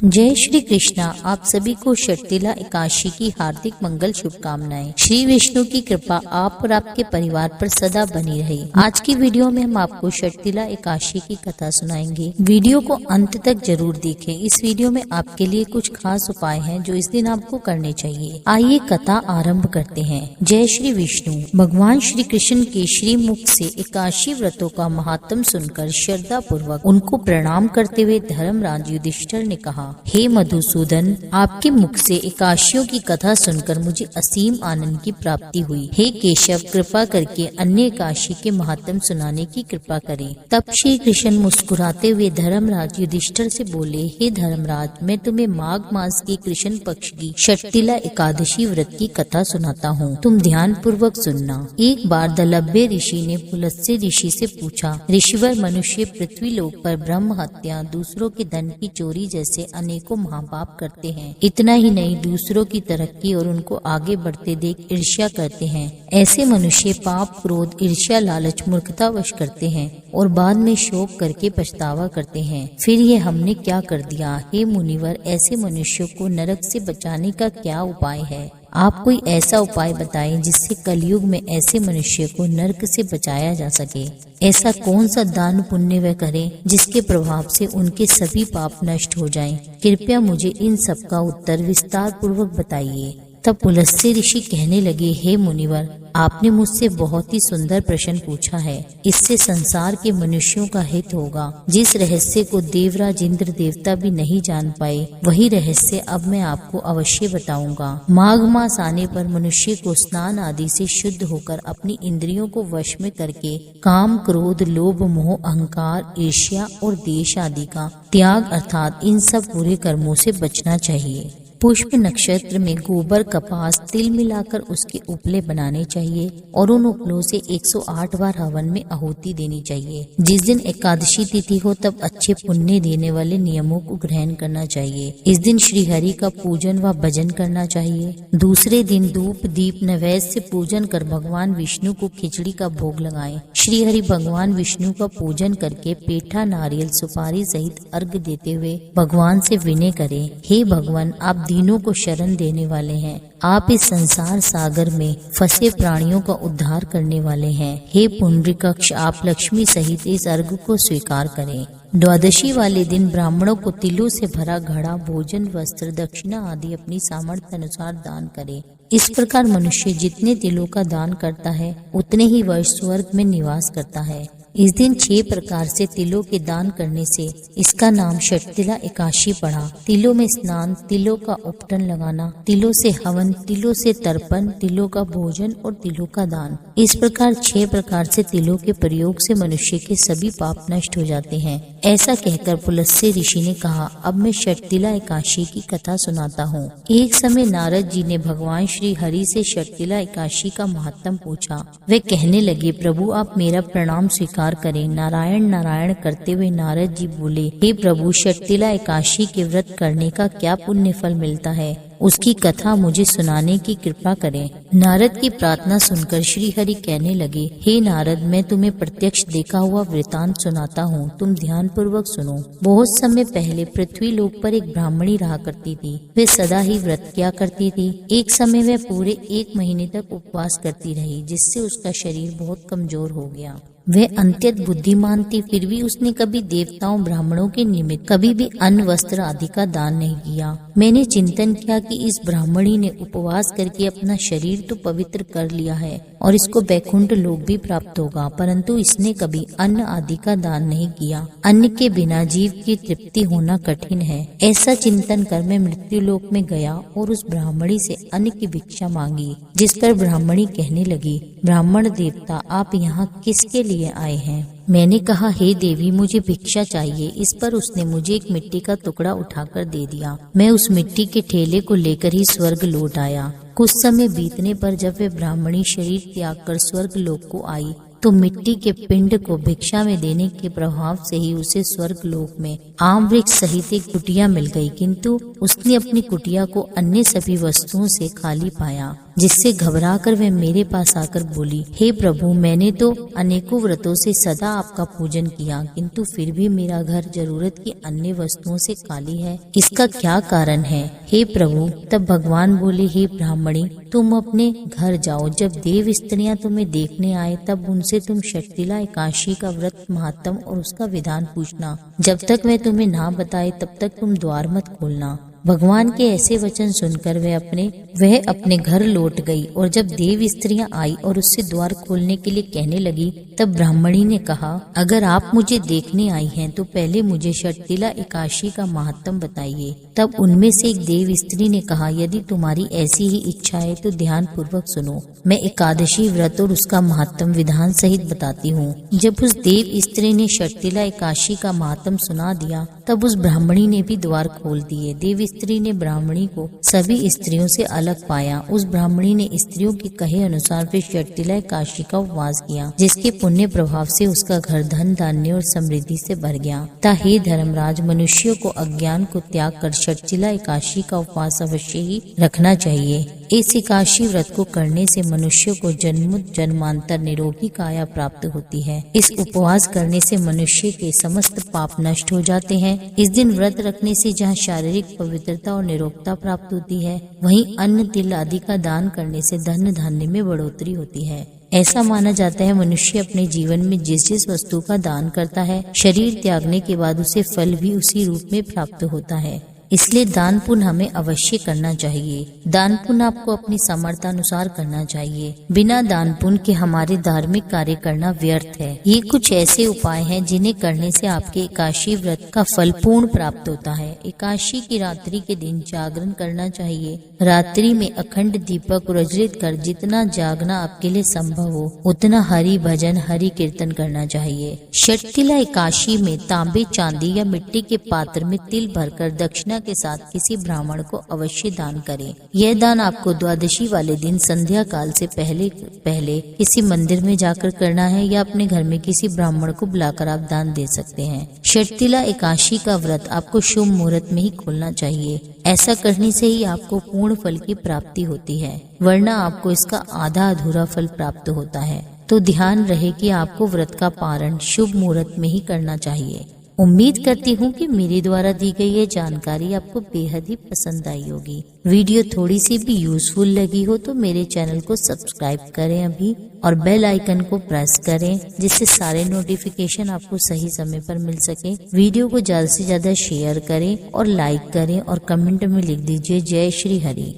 जय श्री कृष्णा। आप सभी को षटतिला एकादशी की हार्दिक मंगल शुभकामनाएं। श्री विष्णु की कृपा आप और आपके परिवार पर सदा बनी रहे। आज की वीडियो में हम आपको षटतिला एकादशी की कथा सुनाएंगे। वीडियो को अंत तक जरूर देखें। इस वीडियो में आपके लिए कुछ खास उपाय हैं जो इस दिन आपको करने चाहिए। आइए कथा आरंभ करते हैं। जय श्री विष्णु। भगवान श्री कृष्ण के श्री मुख से एकादशी व्रतों का महात्म सुनकर श्रद्धा पूर्वक उनको प्रणाम करते हुए धर्मराज युधिष्ठिर ने कहा, हे मधुसूदन, आपके मुख से एकादशियों की कथा सुनकर मुझे असीम आनंद की प्राप्ति हुई। हे केशव, कृपा करके अन्य एकादशी के महात्म सुनाने की कृपा करें। तब श्री कृष्ण मुस्कुराते हुए धर्मराज युधिष्ठिर से बोले, हे धर्मराज, मैं तुम्हें माघ मास के कृष्ण पक्ष की षटतिला एकादशी व्रत की कथा सुनाता हूँ। तुम ध्यान पूर्वक सुनना। एक बार दलभ्य ऋषि ने पुलस्त्य ऋषि से पूछा, ऋषिवर, मनुष्य पृथ्वी लोक पर ब्रह्म हत्या, दूसरों के धन की चोरी जैसे अनेकों महापाप करते हैं। इतना ही नहीं, दूसरों की तरक्की और उनको आगे बढ़ते देख ईर्ष्या करते हैं। ऐसे मनुष्य पाप, क्रोध, ईर्ष्या, लालच, मूर्खतावश करते हैं और बाद में शोक करके पछतावा करते हैं। फिर ये हमने क्या कर दिया? हे मुनिवर, ऐसे मनुष्यों को नरक से बचाने का क्या उपाय है? आप कोई ऐसा उपाय बताएं जिससे कलयुग में ऐसे मनुष्य को नरक से बचाया जा सके। ऐसा कौन सा दान पुण्य वे करें जिसके प्रभाव से उनके सभी पाप नष्ट हो जाएं? कृपया मुझे इन सब का उत्तर विस्तार पूर्वक बताइए। तब पुलस्त्य ऋषि कहने लगे, हे मुनिवर, आपने मुझसे बहुत ही सुंदर प्रश्न पूछा है। इससे संसार के मनुष्यों का हित होगा। जिस रहस्य को देवराज इंद्र देवता भी नहीं जान पाए, वही रहस्य अब मैं आपको अवश्य बताऊंगा। माघ मास आने पर मनुष्य को स्नान आदि से शुद्ध होकर अपनी इंद्रियों को वश में करके काम, क्रोध, लोभ, मोह, अहंकार, ईर्ष्या और द्वेष आदि का त्याग अर्थात इन सब बुरे कर्मों से बचना चाहिए। पुष्प नक्षत्र में गोबर, कपास, तिल मिलाकर उसके उपले बनाने चाहिए और उन उपलों से 108 बार हवन में आहुति देनी चाहिए। जिस दिन एकादशी तिथि हो तब अच्छे पुण्य देने वाले नियमों को ग्रहण करना चाहिए। इस दिन श्री हरि का पूजन व भजन करना चाहिए। दूसरे दिन धूप, दीप, नैवेद्य से पूजन कर भगवान विष्णु को खिचड़ी का भोग लगाएं। श्री हरि भगवान विष्णु का पूजन करके पेठा, नारियल, सुपारी सहित अर्घ देते हुए भगवान से विनय करें, हे भगवान, आप दीनों को शरण देने वाले हैं। आप इस संसार सागर में फंसे प्राणियों का उद्धार करने वाले हैं। हे पुंडरीकाक्ष, आप लक्ष्मी सहित इस अर्घ को स्वीकार करें। द्वादशी वाले दिन ब्राह्मणों को तिलों से भरा घड़ा, भोजन, वस्त्र, दक्षिणा आदि अपनी सामर्थ्य अनुसार दान करें। इस प्रकार मनुष्य जितने तिलों का दान करता है उतने ही वर्ष स्वर्ग में निवास करता है। इस दिन 6 प्रकार से तिलों के दान करने से इसका नाम षटतिला एकादशी पड़ा। तिलों में स्नान, तिलों का उपटन लगाना, तिलों से हवन, तिलों से तर्पण, तिलों का भोजन और तिलों का दान। इस प्रकार 6 प्रकार से तिलों के प्रयोग से मनुष्य के सभी पाप नष्ट हो जाते हैं। ऐसा कहकर पुलस्त्य ऋषि ने कहा, अब मैं षटतिला एकादशी की कथा सुनाता हूँ। एक समय नारद जी ने भगवान श्री हरि से षटतिला एकादशी का महात्म पूछा। वे कहने लगे, प्रभु, आप मेरा प्रणाम स्वीकार करें। नारायण नारायण करते हुए नारद जी बोले, हे प्रभु, षटतिला एकादशी के व्रत करने का क्या पुण्य फल मिलता है, उसकी कथा मुझे सुनाने की कृपा करें। नारद की प्रार्थना सुनकर श्री हरि कहने लगे, हे नारद, मैं तुम्हें प्रत्यक्ष देखा हुआ वृतांत सुनाता हूँ, तुम ध्यान पूर्वक सुनो। बहुत समय पहले पृथ्वी लोक पर एक ब्राह्मणी रहा करती थी। वे सदा ही व्रत किया करती थी। एक समय वह पूरे 1 महीने तक उपवास करती रही, जिससे उसका शरीर बहुत कमजोर हो गया। वह अत्यंत बुद्धिमान थी, फिर भी उसने कभी देवताओं, ब्राह्मणों के निमित्त कभी भी अन्न, वस्त्र आदि का दान नहीं किया। मैंने चिंतन किया कि इस ब्राह्मणी ने उपवास करके अपना शरीर तो पवित्र कर लिया है और इसको वैकुंठ लोक भी प्राप्त होगा, परंतु इसने कभी अन्न आदि का दान नहीं किया। अन्न के बिना जीव की तृप्ति होना कठिन है। ऐसा चिंतन कर मैं मृत्यु लोक में गया और उस ब्राह्मणी से अन्न की भिक्षा मांगी, जिस पर ब्राह्मणी कहने लगी, ब्राह्मण देवता, आप यहाँ किसके लिए आए हैं? मैंने कहा, हे देवी, मुझे भिक्षा चाहिए। इस पर उसने मुझे एक मिट्टी का टुकड़ा उठाकर दे दिया। मैं उस मिट्टी के ठेले को लेकर ही स्वर्ग लौट आया। कुछ समय बीतने पर जब वे ब्राह्मणी शरीर त्याग कर स्वर्ग लोक को आई तो मिट्टी के पिंड को भिक्षा में देने के प्रभाव से ही उसे स्वर्ग लोक में आम वृक्ष सहित एक कुटिया मिल गई, किंतु उसने अपनी कुटिया को अन्य सभी वस्तुओं से खाली पाया। जिससे घबराकर वह मेरे पास आकर बोली, हे प्रभु, मैंने तो अनेकों व्रतों से सदा आपका पूजन किया, किंतु फिर भी मेरा घर जरूरत की अन्य वस्तुओं से खाली है। इसका क्या कारण है? हे प्रभु, तब भगवान बोले, हे ब्राह्मणी, तुम अपने घर जाओ। जब देव स्त्रियां तुम्हें देखने आए तब उनसे तुम षटतिला एकादशी का व्रत महात्म और उसका विधान पूछना। जब तक मैं तुम्हें ना बताए तब तक तुम द्वार मत खोलना। भगवान के ऐसे वचन सुनकर वह अपने घर लौट गई और जब देव स्त्रियां आई और उससे द्वार खोलने के लिए कहने लगी तब ब्राह्मणी ने कहा, अगर आप मुझे देखने आई हैं तो पहले मुझे षटतिला एकादशी का महात्म बताइए। तब उनमें से एक देव स्त्री ने कहा, यदि तुम्हारी ऐसी ही इच्छा है तो ध्यान पूर्वक सुनो, मैं एकादशी व्रत और उसका महात्म विधान सहित बताती हूँ। जब उस देव स्त्री ने षटतिला एकादशी का महात्म सुना दिया तब उस ब्राह्मणी ने भी द्वार खोल दिए। देव स्त्री ने ब्राह्मणी को सभी स्त्रियों से अलग पाया। उस ब्राह्मणी ने स्त्रियों के कहे अनुसार फिर षटतिला एकादशी का उपवास किया, जिसके पुण्य प्रभाव से उसका घर धन धान्य और समृद्धि से भर गया। हे धर्मराज, मनुष्यों को अज्ञान को त्याग कर षटतिला एकादशी का उपवास अवश्य ही रखना चाहिए। इस एकादशी व्रत को करने से मनुष्य को जन्म जन्मांतर निरोगी काया प्राप्त होती है। इस उपवास करने से मनुष्य के समस्त पाप नष्ट हो जाते हैं। इस दिन व्रत रखने से जहाँ शारीरिक पवित्रता और निरोगता प्राप्त होती है, वहीं अन्न तिल आदि का दान करने से धन धान्य में बढ़ोतरी होती है। ऐसा माना जाता है मनुष्य अपने जीवन में जिस जिस वस्तु का दान करता है, शरीर त्यागने के बाद उसे फल भी उसी रूप में प्राप्त होता है। इसलिए दान पुण्य हमें अवश्य करना चाहिए। दान पुण्य आपको अपनी सामर्थ्यानुसार करना चाहिए। बिना दान पुण्य के हमारे धार्मिक कार्य करना व्यर्थ है। ये कुछ ऐसे उपाय हैं जिन्हें करने से आपके एकादशी व्रत का फल पूर्ण प्राप्त होता है। एकादशी की रात्रि के दिन जागरण करना चाहिए। रात्रि में अखंड दीपक प्रज्वलित कर जितना जागना आपके लिए संभव हो उतना हरि भजन हरि कीर्तन करना चाहिए। षटतिला एकादशी में तांबे चांदी या मिट्टी के पात्र में तिल भरकर दक्षिणा के साथ किसी ब्राह्मण को अवश्य दान करें। यह दान आपको द्वादशी वाले दिन संध्या काल से पहले किसी मंदिर में जाकर करना है या अपने घर में किसी ब्राह्मण को बुलाकर आप दान दे सकते हैं। षटतिला एकादशी का व्रत आपको शुभ मुहूर्त में ही खोलना चाहिए। ऐसा करने से ही आपको पूर्ण फल की प्राप्ति होती है, वरना आपको इसका आधा अधूरा फल प्राप्त होता है। तो ध्यान रहे कि आपको व्रत का पारण शुभ मुहूर्त में ही करना चाहिए। उम्मीद करती हूँ कि मेरे द्वारा दी गई ये जानकारी आपको बेहद ही पसंद आई होगी। वीडियो थोड़ी सी भी यूजफुल लगी हो तो मेरे चैनल को सब्सक्राइब करें अभी और बेल आइकन को प्रेस करें, जिससे सारे नोटिफिकेशन आपको सही समय पर मिल सके। वीडियो को ज्यादा से ज्यादा शेयर करें और लाइक करें और कमेंट में लिख दीजिए जय श्री हरि।